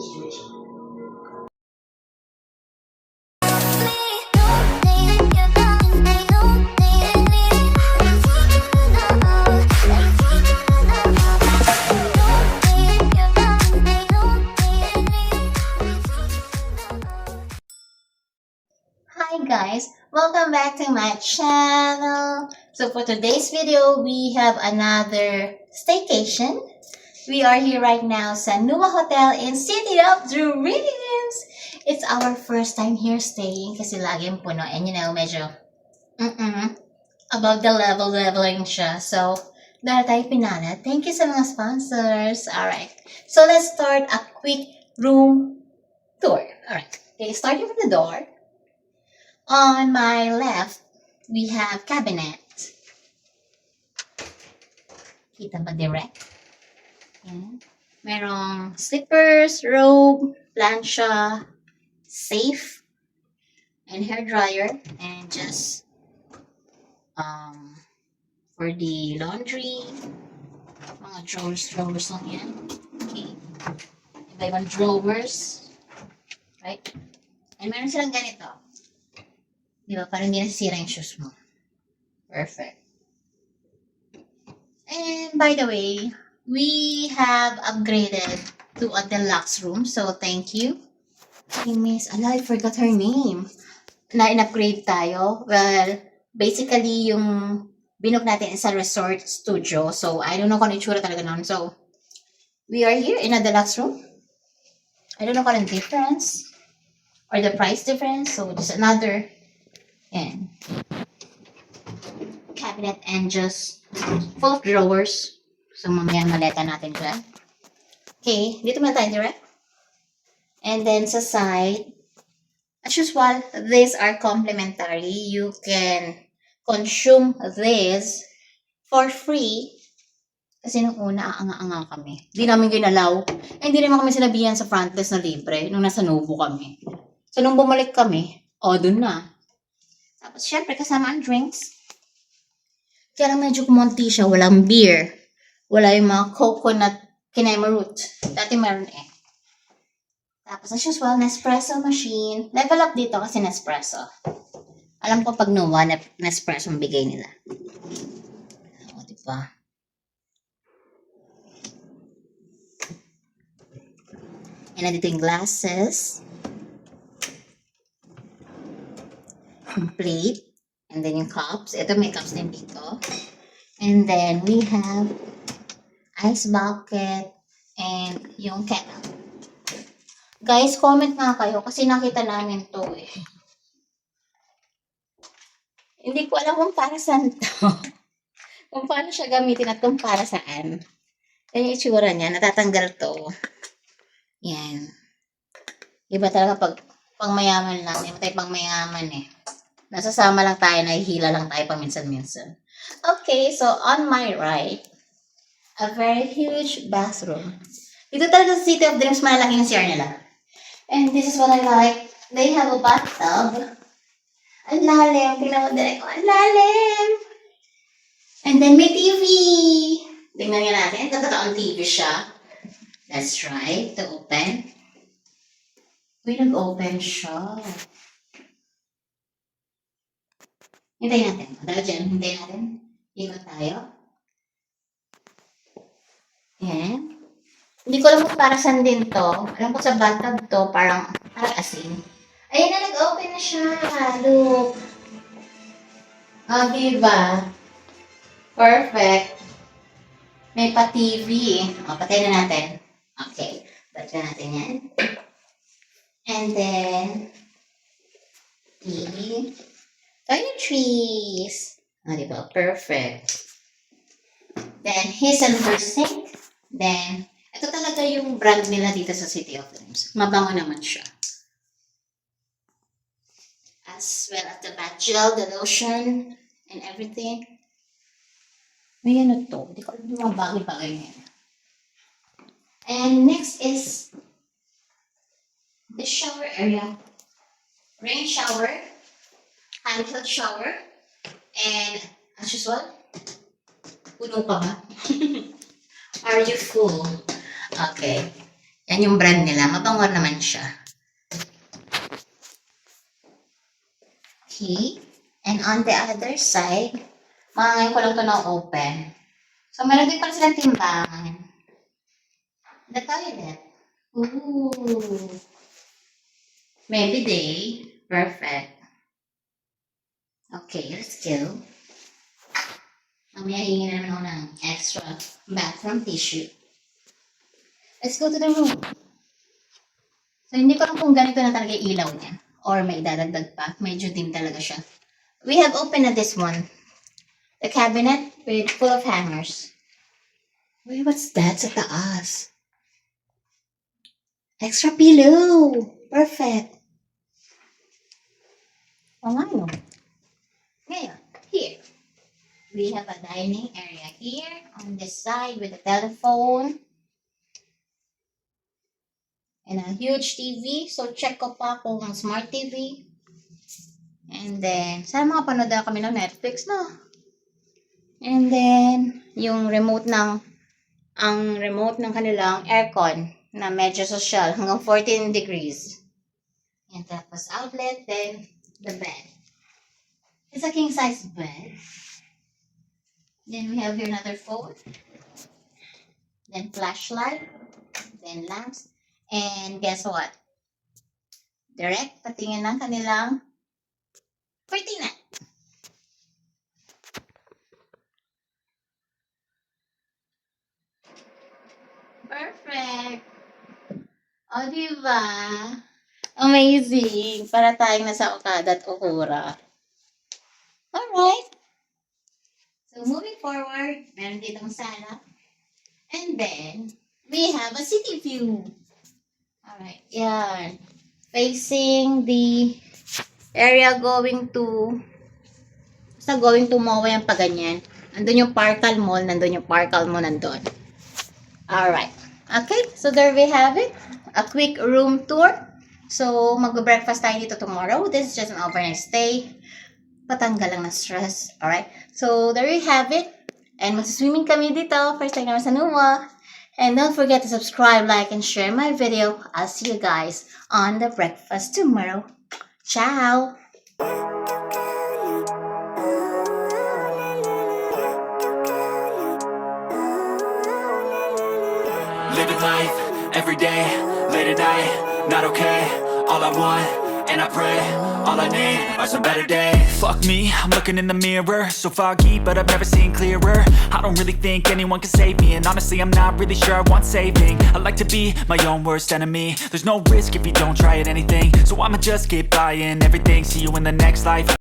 Hi guys, welcome back to my channel. So for today's video, we have another staycation. We are here right now sa Numa Hotel in City of Dreams. It's our first time here staying kasi laging puno and you know, medyo above the leveling siya. So, dahil tayo pinala, thank you sa mga sponsors. Alright, so let's start a quick room tour. Alright, okay, starting from the door. On my left, we have cabinet. Kita ba direct? Yan. Merong slippers, robe, plancha, safe, and hair dryer, and just for the laundry, mga drawers lang yan. Okay. Iba-ibang drawers. Right? And meron silang ganito. Diba? Parang hindi nasisira yung shoes mo. Perfect. And by the way, we have upgraded to a deluxe room. So, thank you. Hey, Miss, I forgot her name. Na-upgrade tayo. Well, basically, yung binook natin is a resort studio. So, I don't know kung ano itsura talaga nun. So, we are here in a deluxe room. I don't know kung ano difference or the price difference. So, just another and cabinet and just full of drawers. So, mamaya maleta natin dyan. Okay, dito muna tayo direct. And then sa side, as usual, these are complimentary. You can consume this for free. Kasi nung una, anga-anga kami. Hindi namin ginalaw. Hindi naman kami sinabihan sa front desk na libre nung nasa Novo kami. So, nung bumalik kami, dun na. Tapos, syempre, kasama ang drinks. Kaya lang medyo kumonti siya. Walang beer. Wala yung mga coconut kinema root. Dati meron eh. Tapos, as usual, Nespresso machine. Level up dito kasi Nespresso. Alam ko pag Numa, Nespresso ang bigay nila. O, diba? And nandito yung glasses. Complete. And then yung cups. Ito may cups din dito. And then we have ice bucket and yung kettle. Guys, comment nga kayo kasi nakita namin to eh. Hindi ko alam kung para saan to. Kung paano siya gamitin at kung para saan. Yan yung itsura niya. Natatanggal to. Yan. Iba talaga pang mayaman lang. Iba tayo pang mayaman eh. Nasasama lang tayo, nahihila lang tayo paminsan-minsan. Okay, so on my right, a very huge bathroom. Dito talaga sa City of Dreams, malaki yung CR nila. And this is what I like. They have a bathtub. Ang lalim. Tingnan mo direct ko. Ang lalim! And then may TV. Tingnan nga natin. Totoo TV siya. That's right. To open. Uy, nag-open siya. Hintayin natin. Dahil dyan, hintayin natin. Ikot tayo. Yan. Hindi ko alam kung para saan din to. Alam ko sa bathtub to, parang asin. Ayan na, nag-open na siya. Look. Diba? Perfect. May pa-TV. Patay na natin. Okay. Batay natin yan. And then, TV. Toiletries. Diba? Perfect. Then, his and her sink. Then, ito talaga yung brand nila dito sa City of Dreams. Mabango naman siya. As well as the bath gel, the lotion, and everything. May ano to? Hindi ko alam yung mga bagay-bagay niya. And next is the shower area. Rain shower. Handheld shower. And, as usual, puno pa ba? Are you full? Okay. Yan yung brand nila. Mabango naman siya. Okay. And on the other side, mga ngayon ko lang ito na-open. So, meron din pala silang timbangan. The toilet. Ooh. Maybe day. Perfect. Okay, let's go. Mamaya hingin naman ako ng extra bathroom tissue. Let's go to the room. So, hindi ko lang kung ganito na talaga ilaw niya. Or may dadagdag pa. Medyo dim talaga siya. We have opened na this one. The cabinet with full of hangers. Wait, what's that sa taas? Extra pillow. Perfect. Oh, nga no. Ngayon, here. We have a dining area here on this side with a telephone. And a huge TV. So, check ko pa kung smart TV. And then, sana makapanood na kami ng Netflix, no? And then, yung remote ng kanilang aircon na medyo social hanggang 14 degrees. And tapos outlet, then the bed. It's a king size bed. Then we have here another phone. Then flashlight. Then lamps. And guess what? Direct patingin ng kanilang cortina. Perfect. O, diba? Amazing. Para tayong nasa Okada at Okura. Alright. So, moving forward, meron ditong sala. And then, we have a city view. Alright, yan. Facing the area going to MOA yung paganyan. Nandun yung Parkal Mall, nandun yung Parkal Mall, nandun. Alright. Okay, so there we have it. A quick room tour. So, mag-breakfast tayo dito tomorrow. This is just an overnight stay. Patanggal lang na stress. Alright? So, there we have it. And magsiswimming kami dito. First time naman sa NUA. And don't forget to subscribe, like, and share my video. I'll see you guys on the breakfast tomorrow. Ciao! Living life, every day, late at night, not okay. All I want, and I pray, all I need are some better days. Fuck me, I'm looking in the mirror, so foggy, but I've never seen clearer. I don't really think anyone can save me, and honestly I'm not really sure I want saving. I like to be my own worst enemy. There's no risk if you don't try at anything, so I'ma just keep buying everything. See you in the next life.